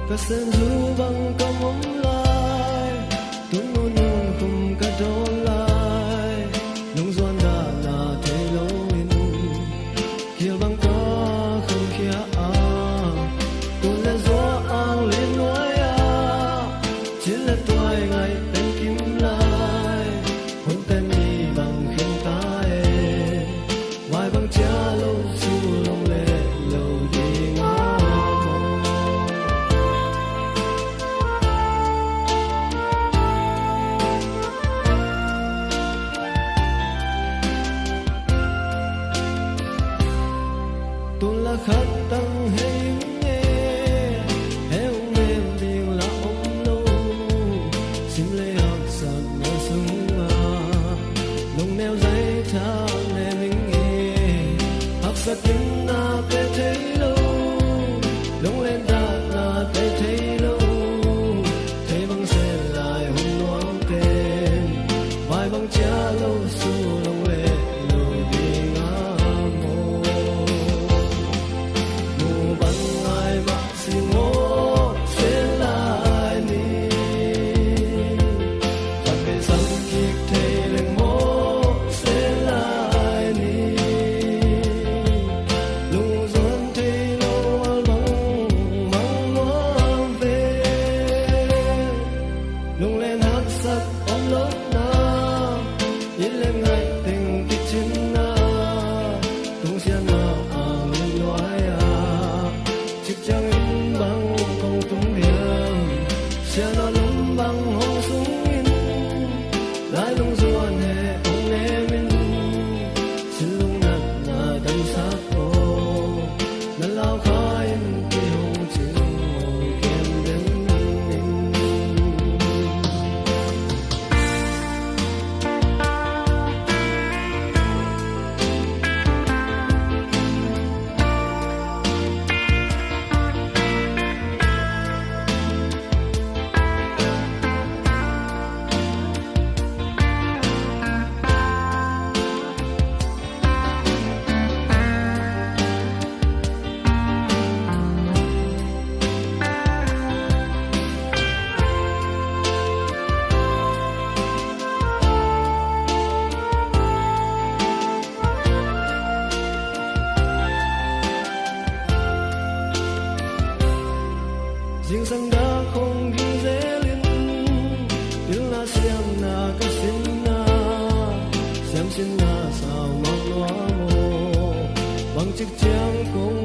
Kasen zu bang kamom lai tung nu nun khum ka do lai nong zuan da na the lo in kiel bang ka khum khia a tun le zo ang le noi a chin le toai ngai pen kim lai hon ten ni bang khen ta e wai bang cha lo su long le lo ye nga khát tăng hay nghe heo men điên là ông lâu xin lấy học sẵn nó sung nông neo giấy tha nè mình nghe học sẵn tiếng na pe thấy lâu lông lên ta na pe thấy lâu thấy băng xe lại hôm loáng tên vài băng cha lâu su lông lệ lâu đi ngã riêng sang đã không ghi dễ lên tiếng là xem na cái xin na xem xin na sao mong loa mồ bằng chiếc trang cũng